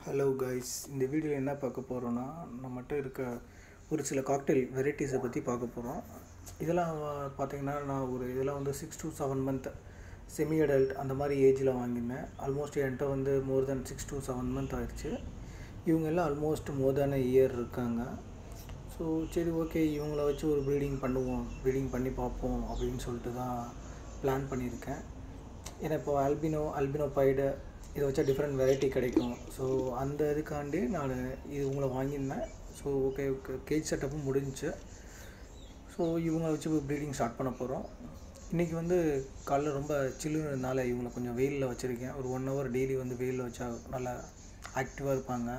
Hello guys, இந்த வீடியோவில் என்ன பார்க்க போகிறோன்னா, நம்மகிட்ட இருக்க ஒரு சில காக்டெயில் வெரைட்டிஸை பற்றி பார்க்க போகிறோம். இதெல்லாம் பார்த்திங்கன்னா இதெல்லாம் வந்து 6 to 7 மந்த் செமி அடல்ட் அந்த மாதிரி ஏஜில் வாங்கியிருந்தேன். ஆல்மோஸ்ட் என்கிட்ட வந்து மோர் தென் 6 to 7 மந்த் ஆயிடுச்சு. இவங்க எல்லாம் ஆல்மோஸ்ட் மோர் தென் இயர் இருக்காங்க. ஸோ சரி, ஓகே, இவங்கள வச்சு ஒரு ப்ரீடிங் பண்ணி பார்ப்போம் அப்படின்னு சொல்லிட்டு தான் பிளான் பண்ணியிருக்கேன். ஏன்னா இப்போ அல்பினோ பைடு இதை வச்சா டிஃப்ரெண்ட் வெரைட்டி கிடைக்கும். ஸோ அந்த இதுக்காண்டி நான் உங்களை வாங்கியிருந்தேன். ஸோ ஓகே, கேஜ் செட்டப்பும் முடிஞ்சிச்சு. ஸோ இவங்களை வச்சு ப்ரீடிங் ஸ்டார்ட் பண்ண போகிறோம். இன்றைக்கி வந்து காலைல ரொம்ப சில்லுனால இவங்களை கொஞ்சம் வெயிலில் வச்சுருக்கேன். ஒரு 1 hour டெய்லி வந்து வெயிலில் வச்சா நல்லா ஆக்டிவாக இருப்பாங்க.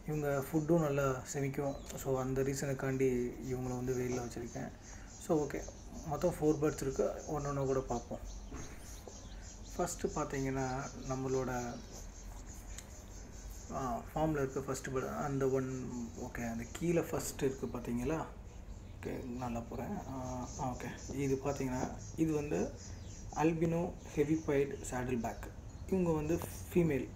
இவங்க ஃபுட்டும் நல்லா செமிக்கும். ஸோ அந்த ரீசனுக்காண்டி இவங்களை வந்து வெயிலில் வச்சுருக்கேன். ஸோ ஓகே, மொத்தம் 4 பேர்ட்ஸ் இருக்குது. ஒன்று கூட பார்ப்போம். ஃபஸ்ட்டு பார்த்தீங்கன்னா நம்மளோட ஃபார்மில் இருக்க ஃபஸ்ட்டு பேர்டு அந்த ஓகே, அந்த கீழே ஃபஸ்ட்டு இருக்குது பார்த்தீங்களா? ஓகே, நல்லா போகிறேன். ஓகே, இது பார்த்தீங்கன்னா இது வந்து albino heavy bite saddle back. இவங்க வந்து ஃபீமேல்.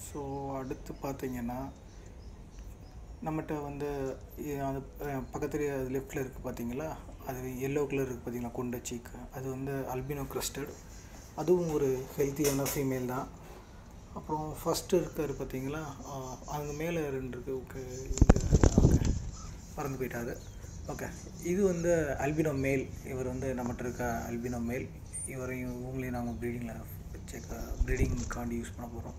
ஸோ அடுத்து பார்த்தீங்கன்னா நம்மகிட்ட வந்து அது பக்கத்துலேயே அது லெஃப்டில் இருக்குது பார்த்தீங்களா? அது எல்லோ கலர் இருக்குது பார்த்தீங்களா, கொண்ட சீக்கு. அது வந்து அல்பினோ கிரஸ்டட். அதுவும் ஒரு ஹெல்த்தியான ஃபீமேல் தான். அப்புறம் ஃபஸ்ட்டு இருக்கார் பார்த்தீங்களா, அங்கே மேலே 2 இருக்குது. ஓகே, ஓகே, பறந்து போயிட்டாரு. ஓகே, இது வந்து அல்பினோ மேல். இவர் வந்து நம்மகிட்ட இருக்க அல்பினோ மேல். இவங்களையும் நாங்கள் ப்ரீடிங்காண்டி யூஸ் பண்ண போகிறோம்.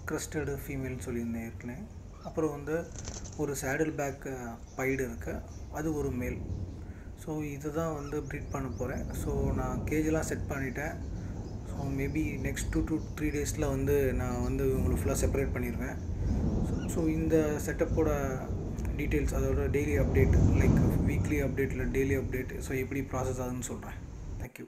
கிரஸ்டடு ஃபீமேல்னு சொல்லியிருந்தேன் ஏற்கனவே. அப்புறம் வந்து ஒரு சேடில் பேக் பைடு இருக்குது, அது ஒரு மேல். ஸோ இது தான் வந்து ப்ரீட் பண்ண போகிறேன். ஸோ நான் கேஜெலாம் செட் பண்ணிட்டேன். ஸோ மேபி நெக்ஸ்ட் 2 to 3 டேஸில் வந்து நான் வந்து உங்களுக்கு ஃபுல்லாக செப்பரேட் பண்ணிடுவேன். ஸோ இந்த செட்டப்போட டீட்டெயில்ஸ், அதோட daily update, like weekly update இல்லை டெய்லி அப்டேட், ஸோ எப்படி ப்ராசஸ் ஆகுதுன்னு சொல்கிறேன். தேங்க்யூ.